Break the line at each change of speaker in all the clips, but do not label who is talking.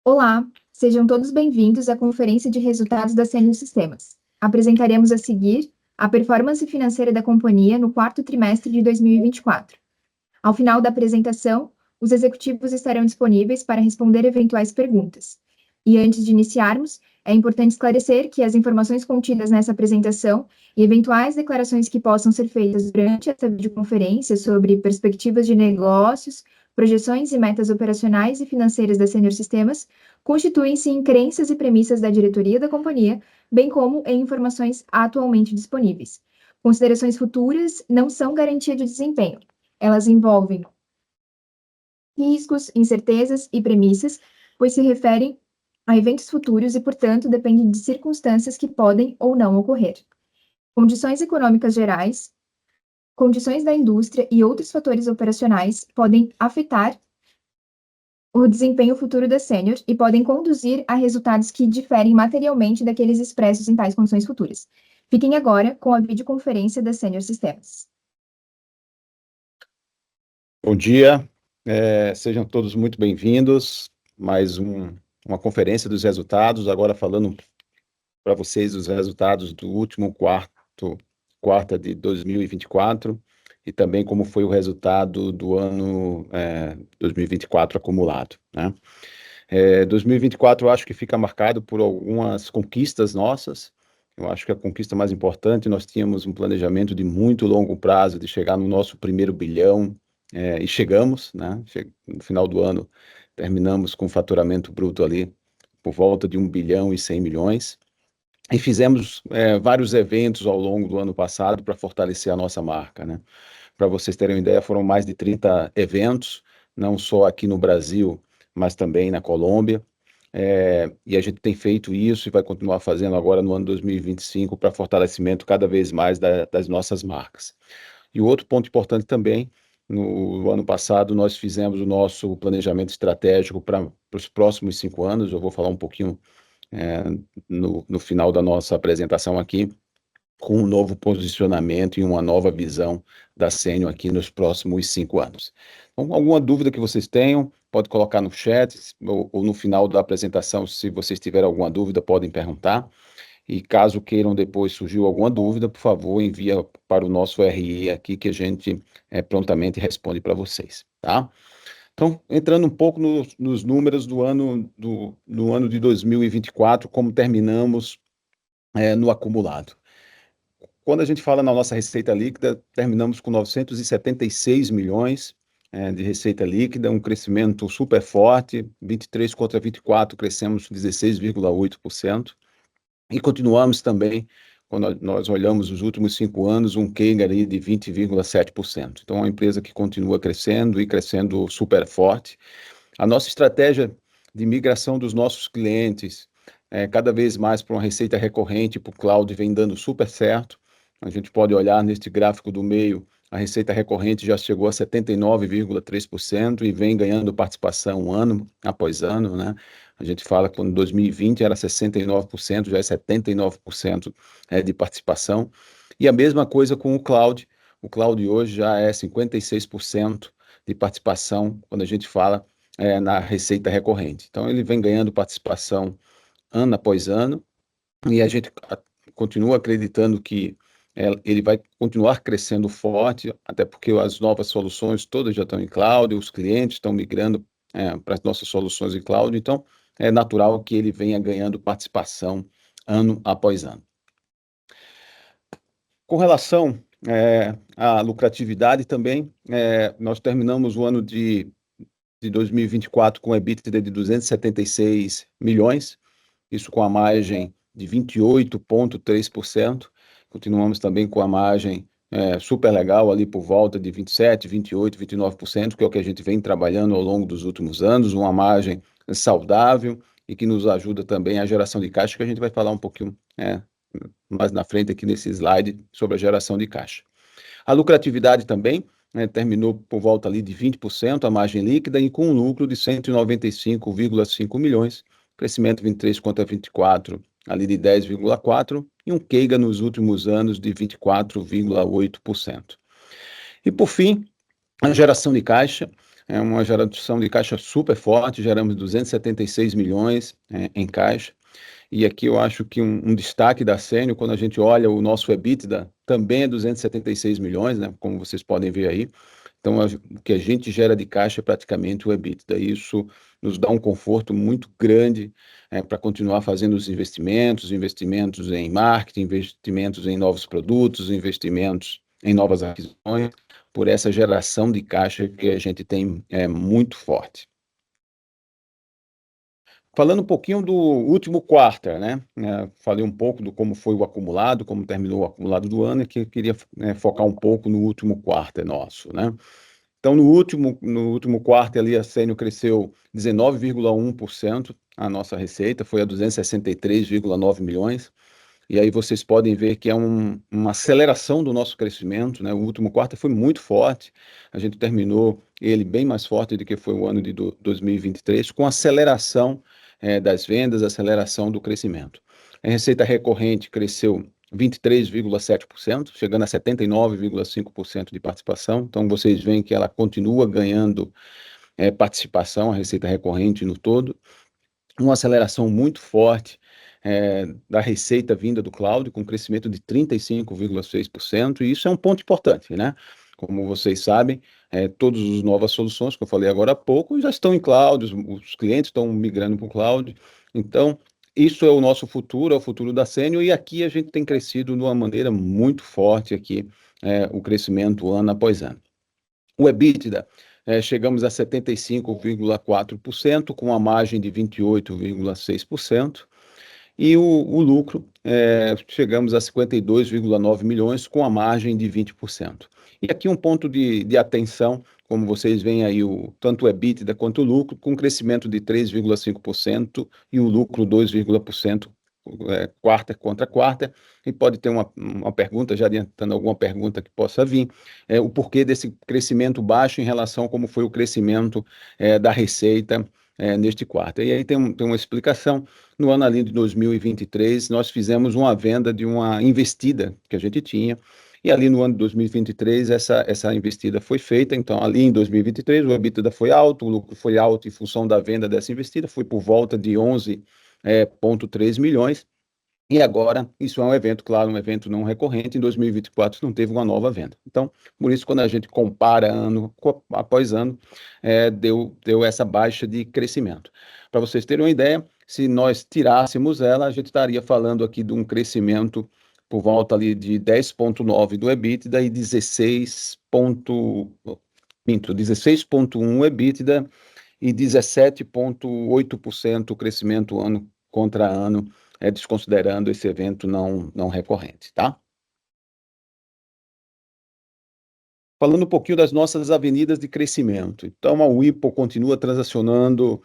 Olá, sejam todos bem-vindos à Conferência de Resultados da Senior Sistemas. Apresentaremos a seguir a performance financeira da companhia no quarto trimestre de 2024. Ao final da apresentação, os executivos estarão disponíveis para responder eventuais perguntas. E antes de iniciarmos, é importante esclarecer que as informações contidas nessa apresentação e eventuais declarações que possam ser feitas durante essa videoconferência sobre perspectivas de negócios, projeções e metas operacionais e financeiras da Senior Sistemas constituem-se em crenças e premissas da diretoria da companhia, bem como em informações atualmente disponíveis. Considerações futuras não são garantia de desempenho. Elas envolvem riscos, incertezas e premissas, pois se referem a eventos futuros e, portanto, dependem de circunstâncias que podem ou não ocorrer. Condições econômicas gerais, condições da indústria e outros fatores operacionais podem afetar o desempenho futuro da Senior e podem conduzir a resultados que diferem materialmente daqueles expressos em tais condições futuras. Fiquem agora com a videoconferência da Senior Systems.
Bom dia, sejam todos muito bem-vindos. Uma conferência dos resultados, agora falando para vocês os resultados do último quarta de 2024 e também como foi o resultado do ano 2024 acumulado, né? 2024 eu acho que fica marcado por algumas conquistas nossas. Eu acho que a conquista mais importante, nós tínhamos um planejamento de muito longo prazo de chegar no nosso primeiro bilhão, e chegamos, né? No final do ano, terminamos com faturamento bruto ali por volta de 1,1 bilhão. E fizemos vários eventos ao longo do ano passado para fortalecer a nossa marca, né? Para vocês terem uma ideia, foram mais de 30 eventos, não só aqui no Brasil, mas também na Colômbia. E a gente tem feito isso e vai continuar fazendo agora no ano 2025 para fortalecimento cada vez mais das nossas marcas. E o outro ponto importante também, no ano passado, nós fizemos o nosso planejamento estratégico para os próximos 5 anos. Eu vou falar um pouquinho no final da nossa apresentação aqui, com um novo posicionamento e uma nova visão da Senior aqui nos próximos 5 anos. Então, alguma dúvida que vocês tenham, pode colocar no chat, ou no final da apresentação, se vocês tiverem alguma dúvida, podem perguntar. E caso queiram depois surgiu alguma dúvida, por favor, envia para o nosso RI aqui que a gente prontamente responde para vocês, tá? Então, entrando um pouco nos números do ano de 2024, como terminamos no acumulado. Quando a gente fala na nossa receita líquida, terminamos com 976 milhões de receita líquida, um crescimento super forte, 23 contra 24, crescemos 16,8%. E continuamos também, quando nós olhamos os últimos 5 anos, um CAGR ali de 20,7%. Então, é uma empresa que continua crescendo e crescendo super forte. A nossa estratégia de migração dos nossos clientes, cada vez mais para uma receita recorrente, para o cloud, vem dando super certo. A gente pode olhar neste gráfico do meio, a receita recorrente já chegou a 79,3% e vem ganhando participação ano após ano, né? A gente fala que em 2020 era 69%, já é 79% de participação. E a mesma coisa com o cloud. O cloud hoje já é 56% de participação quando a gente fala na receita recorrente. Então, ele vem ganhando participação ano após ano e a gente continua acreditando que ele vai continuar crescendo forte, até porque as novas soluções todas já estão em cloud, os clientes estão migrando para as nossas soluções em cloud, então é natural que ele venha ganhando participação ano após ano. Com relação à lucratividade também, nós terminamos o ano de 2024 com EBITDA de 276 milhões, isso com a margem de 28,3%. Continuamos também com a margem super legal ali por volta de 27, 28, 29%, que é o que a gente vem trabalhando ao longo dos últimos anos, uma margem saudável e que nos ajuda também a geração de caixa, que a gente vai falar um pouquinho mais na frente aqui nesse slide sobre a geração de caixa. A lucratividade também terminou por volta ali de 20%, a margem líquida, e com um lucro de 195,5 milhões, crescimento 23 contra 24, ali de 10,4%, e um CAGR nos últimos anos de 24,8%. E por fim, a geração de caixa, é uma geração de caixa super forte, geramos 276 milhões em caixa. E aqui eu acho que um destaque da Sênior, quando a gente olha o nosso EBITDA, também é 276 milhões, né, como vocês podem ver aí. Então, o que a gente gera de caixa é praticamente o EBITDA. Isso nos dá um conforto muito grande para continuar fazendo os investimentos em marketing, investimentos em novos produtos, investimentos em novas aquisições, por essa geração de caixa que a gente tem muito forte. Falando um pouquinho do último quarto, né? Falei um pouco do como foi o acumulado, como terminou o acumulado do ano, e que eu queria focar um pouco no último quarto nosso, né? Então, no último quarto ali, a Sênior cresceu 19,1%, a nossa receita foi a 263,9 milhões, e aí vocês podem ver que é uma aceleração do nosso crescimento, né? O último quarto foi muito forte, a gente terminou ele bem mais forte do que foi o ano de 2023, com aceleração das vendas, aceleração do crescimento. A receita recorrente cresceu 23,7%, chegando a 79,5% de participação. Então, vocês veem que ela continua ganhando participação, a receita recorrente no todo. Uma aceleração muito forte da receita vinda do cloud, com crescimento de 35,6%, e isso é um ponto importante, né? Como vocês sabem, todas as novas soluções que eu falei agora há pouco já estão em cloud, os clientes estão migrando para o cloud, então isso é o nosso futuro, é o futuro da Sênior, e aqui a gente tem crescido de uma maneira muito forte aqui, o crescimento ano após ano. O EBITDA, chegamos a 75,4%, com a margem de 28,6%, e o lucro, chegamos a 52,9 milhões, com a margem de 20%. E aqui um ponto de atenção, como vocês veem aí, tanto o EBITDA quanto o lucro, com crescimento de 3,5% e o lucro 2,1%, quarta contra quarta, e pode ter uma pergunta, já adiantando alguma pergunta que possa vir, o porquê desse crescimento baixo em relação a como foi o crescimento da receita neste quarto. E aí tem uma explicação. No ano ali de 2023, nós fizemos uma venda de uma investida que a gente tinha, e ali no ano de 2023, essa investida foi feita. Então, ali em 2023, o EBITDA foi alto, o lucro foi alto em função da venda dessa investida, foi por volta de 11,3 milhões. E agora, isso é um evento, claro, um evento não recorrente. Em 2024 não teve uma nova venda. Então, por isso, quando a gente compara ano após ano, deu essa baixa de crescimento. Para vocês terem uma ideia, se nós tirássemos ela, a gente estaria falando aqui de um crescimento por volta ali de 10,9 do EBITDA e 16,1 EBITDA e 17,8% crescimento ano contra ano, desconsiderando esse evento não recorrente, tá? Falando um pouquinho das nossas avenidas de crescimento. Então, a Whipple continua transacionando,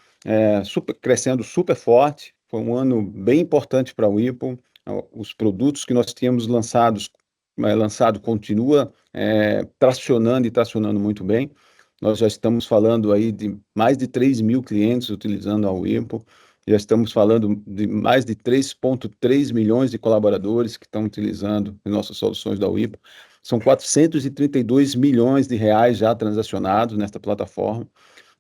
crescendo super forte. Foi um ano bem importante para a Whipple. Os produtos que nós tínhamos lançado continua tracionando e tracionando muito bem. Nós já estamos falando aí de mais de 3 mil clientes utilizando a Whipple. Já estamos falando de mais de 3,3 milhões de colaboradores que estão utilizando as nossas soluções da Whipple. São 432 milhões de reais já transacionados nesta plataforma.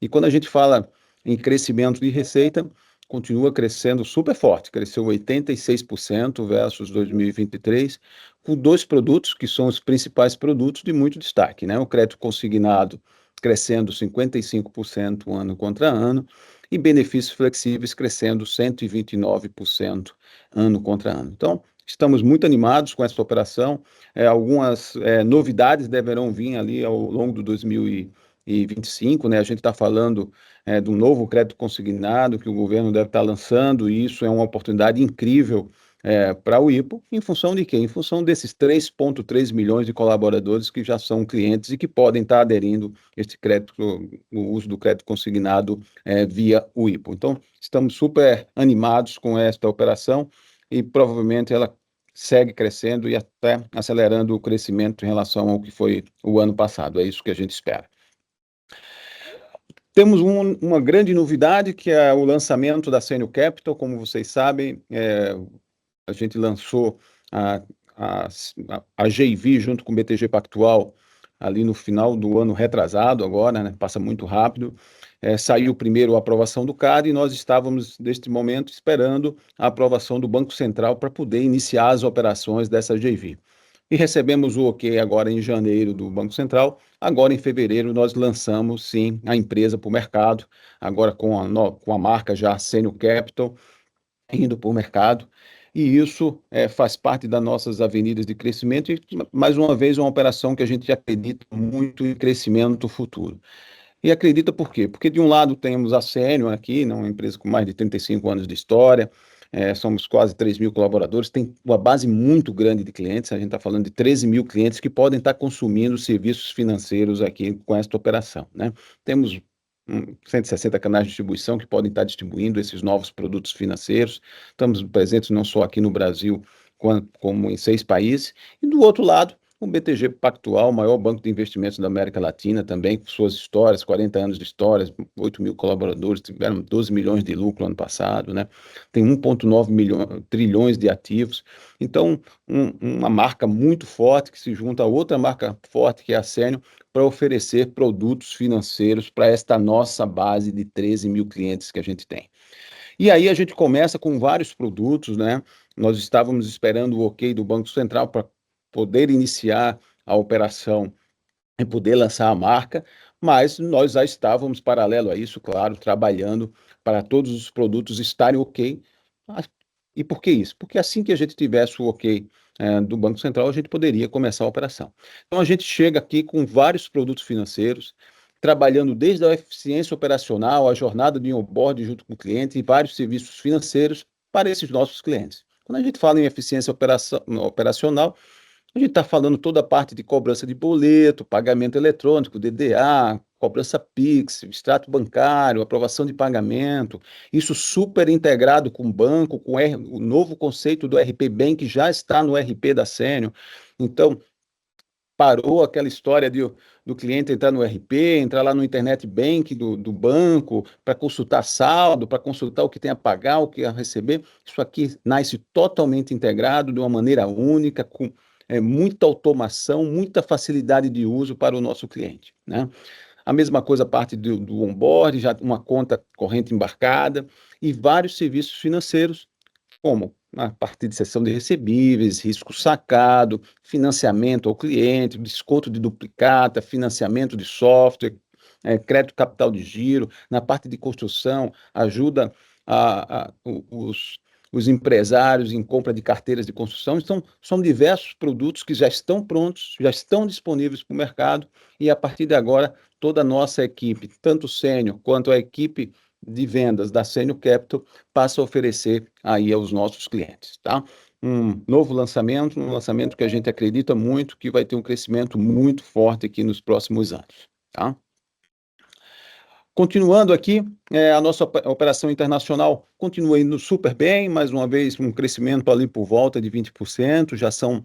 E quando a gente fala em crescimento de receita, continua crescendo super forte, cresceu 86% versus 2023, com dois produtos que são os principais produtos de muito destaque, né? O crédito consignado crescendo 55% ano contra ano, e benefícios flexíveis crescendo 129% ano contra ano. Então, estamos muito animados com essa operação. Algumas novidades deverão vir ali ao longo do 2025, né? A gente está falando de um novo crédito consignado que o governo deve estar lançando, e isso é uma oportunidade incrível para o IPO, em função de quê? Em função desses 3,3 milhões de colaboradores que já são clientes e que podem estar aderindo este crédito, o uso do crédito consignado via o IPO. Então, estamos super animados com esta operação e provavelmente ela segue crescendo e até acelerando o crescimento em relação ao que foi o ano passado. É isso que a gente espera. Temos uma grande novidade, que é o lançamento da Sênior Capital. Como vocês sabem, a gente lançou a JV junto com o BTG Pactual ali no final do ano retrasado agora, né? Passa muito rápido. Saiu primeiro a aprovação do CAD e nós estávamos, neste momento, esperando a aprovação do Banco Central para poder iniciar as operações dessa JV. E recebemos o ok agora em janeiro do Banco Central. Agora, em fevereiro, nós lançamos, sim, a empresa para o mercado, agora com a marca já Senior Capital, indo para o mercado. E isso faz parte das nossas avenidas de crescimento e, mais uma vez, uma operação que a gente acredita muito em crescimento futuro. E acredita por quê? Porque, de um lado, temos a Senior aqui, né, uma empresa com mais de 35 anos de história, somos quase 3 mil colaboradores, tem uma base muito grande de clientes, a gente está falando de 13 mil clientes que podem estar consumindo serviços financeiros aqui com esta operação, né? Temos 160 canais de distribuição que podem estar distribuindo esses novos produtos financeiros, estamos presentes não só aqui no Brasil, como em 6 países, e do outro lado, o BTG Pactual, o maior banco de investimentos da América Latina, também com suas histórias, 40 anos de histórias, 8 mil colaboradores, tiveram 12 milhões de lucro no ano passado, né? Tem 1,9 trilhões de ativos. Então, uma marca muito forte que se junta a outra marca forte, que é a Senior, para oferecer produtos financeiros para esta nossa base de 13 mil clientes que a gente tem. E aí a gente começa com vários produtos, né? Nós estávamos esperando o ok do Banco Central para poder iniciar a operação e poder lançar a marca, mas nós já estávamos, paralelo a isso, claro, trabalhando para todos os produtos estarem ok. Ah, e por que isso? Porque assim que a gente tivesse o ok do Banco Central, a gente poderia começar a operação. Então a gente chega aqui com vários produtos financeiros, trabalhando desde a eficiência operacional, a jornada de onboard junto com o cliente e vários serviços financeiros para esses nossos clientes. Quando a gente fala em eficiência operacional, a gente está falando toda a parte de cobrança de boleto, pagamento eletrônico, DDA, cobrança Pix, extrato bancário, aprovação de pagamento, isso super integrado com o banco, com o novo conceito do RP Bank que já está no RP da Senior. Então, parou aquela história do cliente entrar no RP, entrar lá no Internet Bank do banco, para consultar saldo, para consultar o que tem a pagar, o que a receber. Isso aqui nasce totalmente integrado, de uma maneira única, com muita automação, muita facilidade de uso para o nosso cliente, né? A mesma coisa a parte do onboard, já uma conta corrente embarcada e vários serviços financeiros como a parte de cessão de recebíveis, risco sacado, financiamento ao cliente, desconto de duplicata, financiamento de software, crédito capital de giro, na parte de construção, ajuda os empresários em compra de carteiras de construção. Então, são diversos produtos que já estão prontos, já estão disponíveis para o mercado, e a partir de agora, toda a nossa equipe, tanto sênior quanto a equipe de vendas da Senior Capital, passa a oferecer aí aos nossos clientes, tá? Um novo lançamento, um lançamento que a gente acredita muito que vai ter um crescimento muito forte aqui nos próximos anos, tá? Continuando aqui, a nossa operação internacional continua indo super bem, mais uma vez um crescimento ali por volta de 20%, já são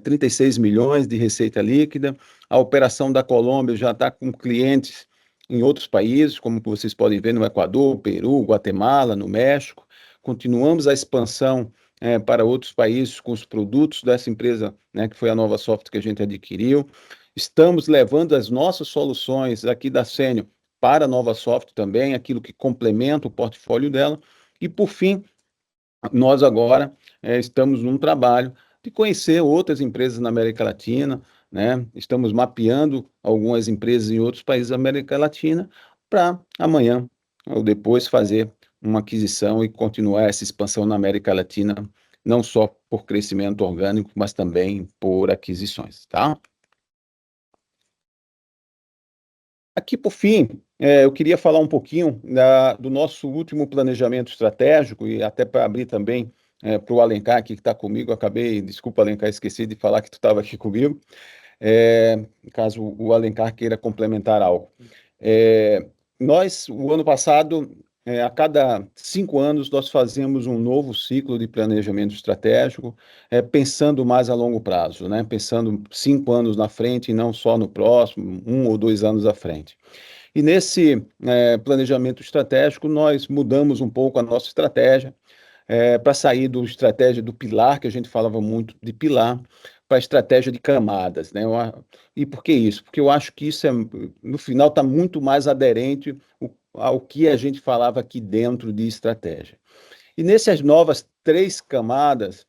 36 milhões de receita líquida. A operação da Colômbia já está com clientes em outros países, como vocês podem ver no Equador, Peru, Guatemala, no México. Continuamos a expansão para outros países com os produtos dessa empresa, né, que foi a Nova Soft que a gente adquiriu. Estamos levando as nossas soluções aqui da Senior para a Nova Soft também, aquilo que complementa o portfólio dela. E, por fim, nós agora estamos num trabalho de conhecer outras empresas na América Latina, né? Estamos mapeando algumas empresas em outros países da América Latina para amanhã ou depois fazer uma aquisição e continuar essa expansão na América Latina, não só por crescimento orgânico, mas também por aquisições, tá? Aqui, por fim, eu queria falar um pouquinho do nosso último planejamento estratégico e até para abrir também para o Alencar aqui que está comigo. Eu acabei, desculpa, Alencar, esqueci de falar que tu estava aqui comigo, caso o Alencar queira complementar algo. O ano passado, a cada 5 anos, nós fazemos um novo ciclo de planejamento estratégico, pensando mais a longo prazo, né? Pensando 5 anos na frente e não só no próximo, 1 ou 2 anos à frente. E nesse planejamento estratégico, nós mudamos um pouco a nossa estratégia, para sair do estratégia do pilar, que a gente falava muito de pilar, para a estratégia de camadas, né? E por que isso? Porque eu acho que isso, no final, está muito mais aderente ao que a gente falava aqui dentro de estratégia. E nessas novas 3 camadas,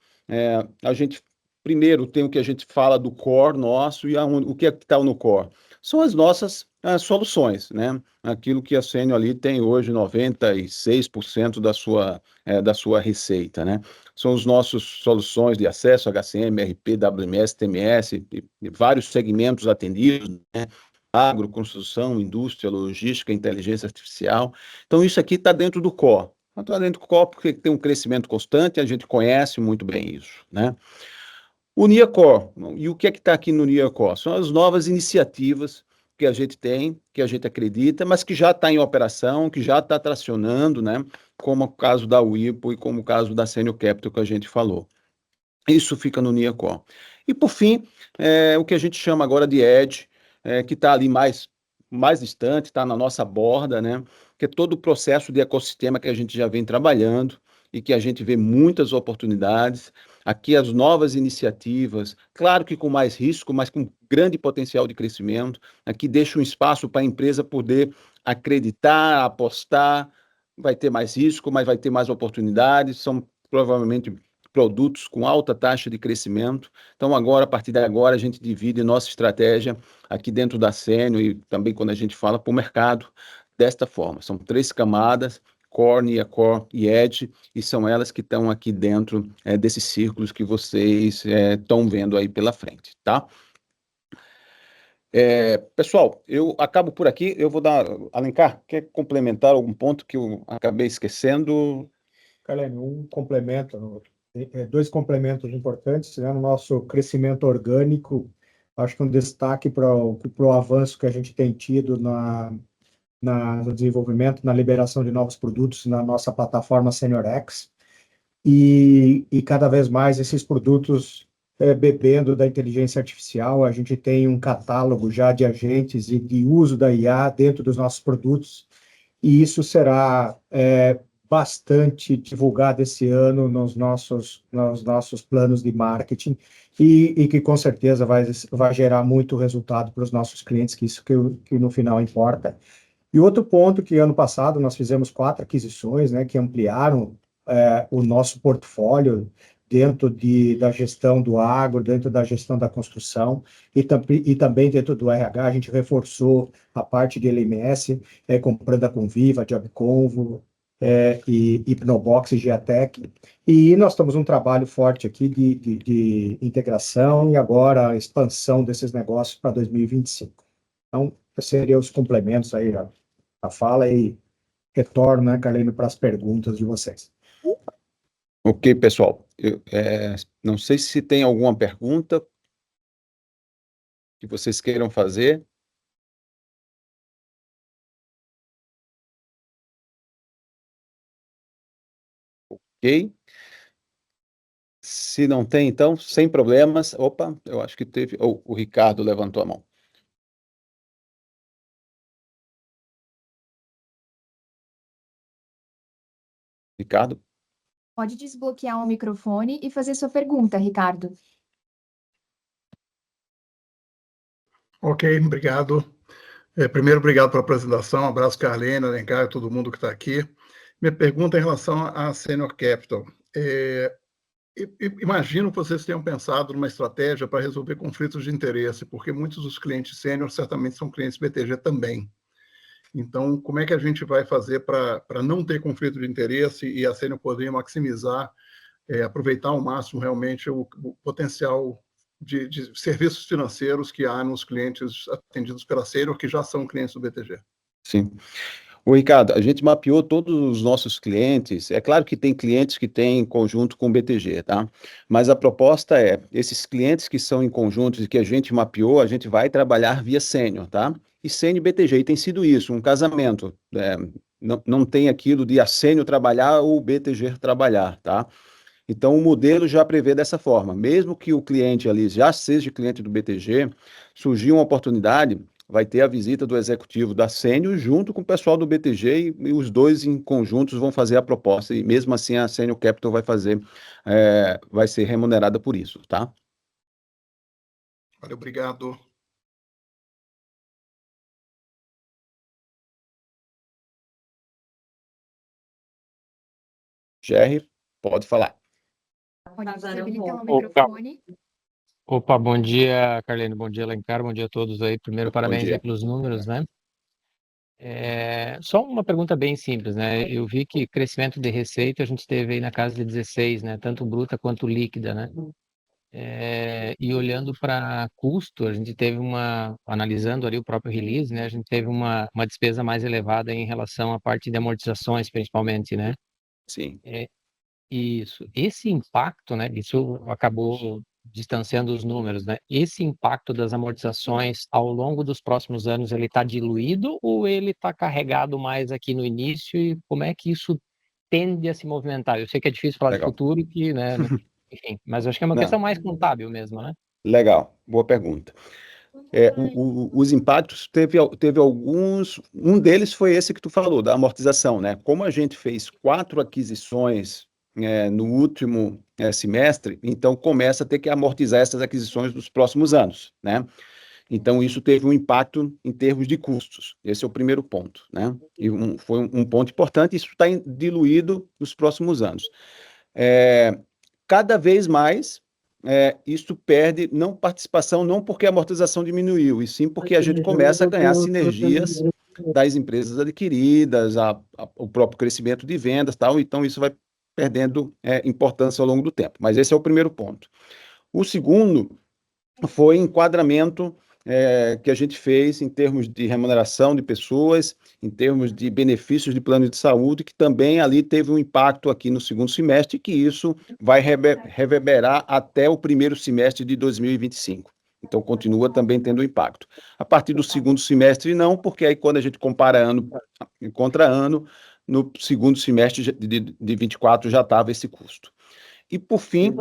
a gente, primeiro, tem o que a gente fala do core nosso, e o que é que está no core? São as nossas soluções, né? Aquilo que a Sênior ali tem hoje 96% da sua receita, né? São os nossos soluções de acesso, HCM, RP, WMS, TMS, e vários segmentos atendidos, né? Agro, construção, indústria, logística, inteligência artificial. Então, isso aqui está dentro do core. Está dentro do core porque tem um crescimento constante, a gente conhece muito bem isso, né? O NIACOR, e o que é que está aqui no NIACOR? São as novas iniciativas que a gente tem, que a gente acredita, mas que já está em operação, que já está tracionando, né? Como o caso da WIPO e como o caso da Senior Capital que a gente falou. Isso fica no NIACOR. E, por fim, o que a gente chama agora de Edge, que está ali mais distante, está na nossa borda, né? Que é todo o processo de ecossistema que a gente já vem trabalhando e que a gente vê muitas oportunidades. Aqui as novas iniciativas, claro que com mais risco, mas com grande potencial de crescimento. Aqui deixa um espaço para a empresa poder acreditar, apostar. Vai ter mais risco, mas vai ter mais oportunidades. São provavelmente produtos com alta taxa de crescimento. Então, agora, a partir de agora, a gente divide nossa estratégia aqui dentro da Sênior e também quando a gente fala para o mercado desta forma. São 3 camadas, Core, NIACOR e Edge, e são elas que estão aqui dentro desses círculos que vocês estão vendo aí pela frente, tá? Pessoal, eu acabo por aqui, eu vou dar... Alencar, quer complementar algum ponto que eu acabei esquecendo?
Carlene, dois complementos importantes, né? No nosso crescimento orgânico, acho que um destaque para o avanço que a gente tem tido no desenvolvimento, na liberação de novos produtos na nossa plataforma SeniorX, e cada vez mais esses produtos bebendo da inteligência artificial. A gente tem um catálogo já de agentes e de uso da IA dentro dos nossos produtos, e isso será bastante divulgado esse ano nos nossos planos de marketing, e que com certeza vai gerar muito resultado para os nossos clientes, que isso que no final importa. E outro ponto, que ano passado nós fizemos 4 aquisições, né, que ampliaram o nosso portfólio dentro da gestão do agro, dentro da gestão da construção, e também dentro do RH. A gente reforçou a parte de LMS, comprando a Conviva, Jobconvo, e Hipnobox e Giatec. E nós temos um trabalho forte aqui de integração e agora a expansão desses negócios para 2025. Então, seriam os complementos aí a fala, e retorno, né, Carlene, para as perguntas de vocês.
Ok, pessoal. Não sei se tem alguma pergunta que vocês queiram fazer. Ok. Se não tem, então, sem problemas. Opa, eu acho que teve... o Ricardo levantou a mão. Ricardo?
Pode desbloquear o microfone e fazer sua pergunta, Ricardo.
Ok, obrigado. Primeiro, obrigado pela apresentação. Um abraço, Carlene, Alencar, todo mundo que está aqui. Minha pergunta é em relação à Senior Capital. Imagino que vocês tenham pensado numa estratégia para resolver conflitos de interesse, porque muitos dos clientes sênior certamente são clientes BTG também. Então, como é que a gente vai fazer para não ter conflito de interesse e a Sênior poder maximizar, aproveitar ao máximo realmente o potencial de serviços financeiros que há nos clientes atendidos pela Sênior, que já são clientes do BTG?
Sim. O Ricardo, a gente mapeou todos os nossos clientes. É claro que tem clientes que têm em conjunto com o BTG, tá? Mas a proposta esses clientes que são em conjunto e que a gente mapeou, a gente vai trabalhar via Sênior, tá? E Sênior e BTG, e tem sido isso, um casamento. Não tem aquilo de a Sênior trabalhar ou o BTG trabalhar, tá? Então, o modelo já prevê dessa forma. Mesmo que o cliente ali já seja cliente do BTG, surgiu uma oportunidade, vai ter a visita do executivo da Sênior junto com o pessoal do BTG, e os dois em conjuntos vão fazer a proposta, e mesmo assim a Sênior Capital vai ser remunerada por isso, tá?
Valeu, obrigado.
Jerry, pode falar.
Pode desabilitar o
Opa,
microfone.
opa, bom dia, Carlene, bom dia, Alencar, bom dia a todos aí. Primeiro,
Bom
parabéns aí
dia.
pelos números, né? Só uma pergunta bem simples, né? Eu vi que crescimento de receita a gente teve aí na casa de 16, né? Tanto bruta quanto líquida, né? E olhando para custo, a gente teve analisando ali o próprio release, né? A gente teve uma despesa mais elevada em relação à parte de amortizações, principalmente, né?
Sim,
Isso, esse impacto, né? Isso acabou distanciando os números, né? Esse impacto das amortizações ao longo dos próximos anos, ele está diluído ou ele está carregado mais aqui no início? E como é que isso tende a se movimentar? Eu sei que é difícil falar de
legal.
futuro, que, né? Enfim, mas eu acho que é uma questão
Não,
mais contábil mesmo, né?
legal, boa pergunta. Os impactos teve alguns, um deles foi esse que tu falou, da amortização, né? Como a gente fez 4 aquisições no último semestre, então começa a ter que amortizar essas aquisições dos próximos anos, né? Então isso teve um impacto em termos de custos. Esse é o primeiro ponto, né? E foi um ponto importante, isso está diluído nos próximos anos. Cada vez mais isso perde não participação, não porque a amortização diminuiu, e sim porque a gente começa a ganhar sinergias das empresas adquiridas, o próprio crescimento de vendas, tal, então isso vai perdendo importância ao longo do tempo. Mas esse é o primeiro ponto. O segundo foi enquadramento que a gente fez em termos de remuneração de pessoas, em termos de benefícios de plano de saúde, que também ali teve um impacto aqui no segundo semestre, que isso vai reverberar até o primeiro semestre de 2025. Então, continua também tendo impacto. A partir do segundo semestre, não, porque aí quando a gente compara ano contra ano, no segundo semestre de 24 já estava esse custo. E, por fim,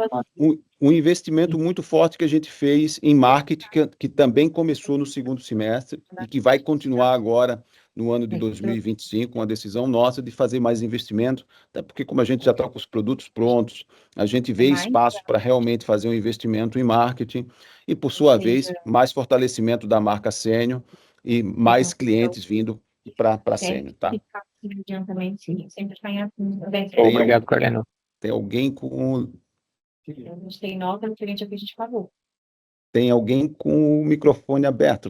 um investimento muito forte que a gente fez em marketing, que também começou no segundo semestre e que vai continuar agora no ano de 2025, uma decisão nossa de fazer mais investimento, até porque como a gente já está com os produtos prontos, a gente vê espaço para realmente fazer um investimento em marketing e, por sua vez, mais fortalecimento da marca Sênior e mais clientes vindo para a Sênior, tá?
Obrigado, Carlene.
Tem alguém com
A gente tem nota referente ao que a gente pagou.
Tem alguém com o microfone aberto.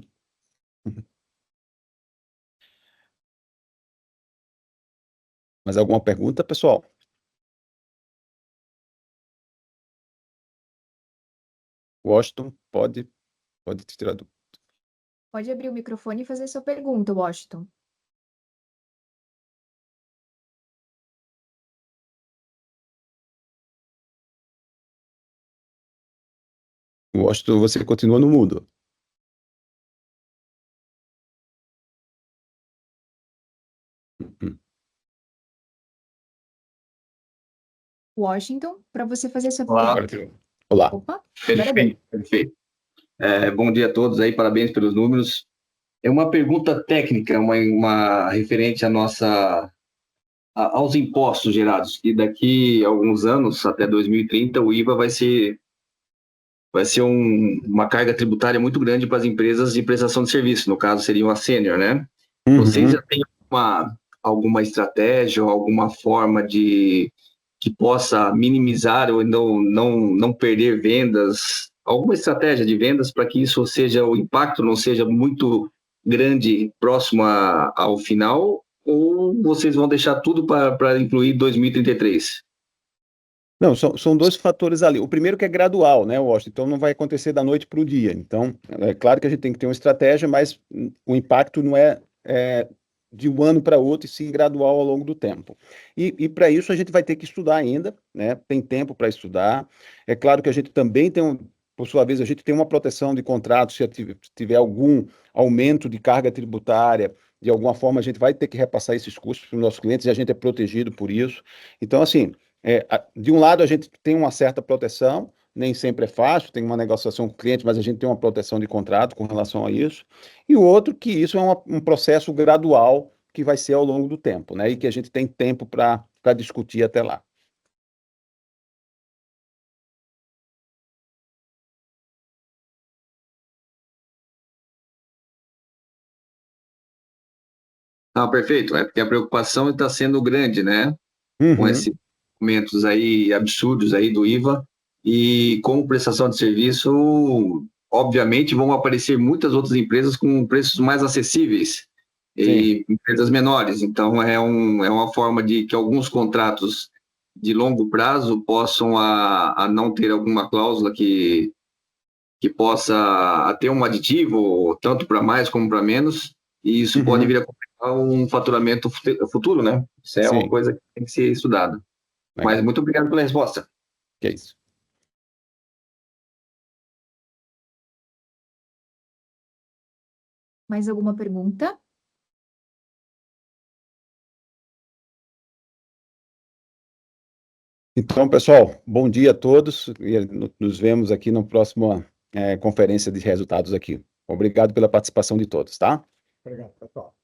Mais alguma pergunta, pessoal? Washington, pode te tirar do...
Pode abrir o microfone e fazer sua pergunta, Washington.
Washington, você continua no mudo.
Washington, para você fazer sua
Olá,
pergunta.
Olá.
Opa, agora bem.
perfeito. Bom dia a todos aí, parabéns pelos números. É uma pergunta técnica, uma referente aos impostos gerados, que daqui a alguns anos, até 2030, o IVA vai ser uma carga tributária muito grande para as empresas de prestação de serviço, no caso seriam as sênior, né? Vocês já têm alguma estratégia ou alguma forma que possa minimizar ou não perder vendas, alguma estratégia de vendas para que isso seja, o impacto não seja muito grande próximo ao final, ou vocês vão deixar tudo para incluir 2033?
Não, são dois fatores ali. O primeiro que é gradual, né, Washington? Então não vai acontecer da noite para o dia. Então, é claro que a gente tem que ter uma estratégia, mas o impacto não é de um ano para outro, e sim gradual ao longo do tempo. E para isso a gente vai ter que estudar ainda, né? Tem tempo para estudar. É claro que a gente também por sua vez, a gente tem uma proteção de contratos, se tiver algum aumento de carga tributária, de alguma forma a gente vai ter que repassar esses custos para os nossos clientes e a gente é protegido por isso. Então, assim, de um lado a gente tem uma certa proteção, nem sempre é fácil, tem uma negociação com o cliente, mas a gente tem uma proteção de contrato com relação a isso, e o outro que isso é um processo gradual que vai ser ao longo do tempo, né? E que a gente tem tempo para discutir até lá.
Não, perfeito. É porque a preocupação está sendo grande, né? Com
Uhum.
esses aumentos aí absurdos aí do IVA e com prestação de serviço, obviamente vão aparecer muitas outras empresas com preços mais acessíveis e empresas menores. Então é uma forma de que alguns contratos de longo prazo possam a não ter alguma cláusula que possa ter um aditivo, tanto para mais como para menos, e isso pode vir a complicar um faturamento futuro, né? Isso é uma
Sim.
coisa que tem que ser estudada.
Legal.
Mas muito obrigado pela resposta.
Que é isso.
Mais alguma pergunta?
Então, pessoal, bom dia a todos e nos vemos aqui na próxima conferência de resultados aqui. Obrigado pela participação de todos, tá?
Obrigado, pessoal.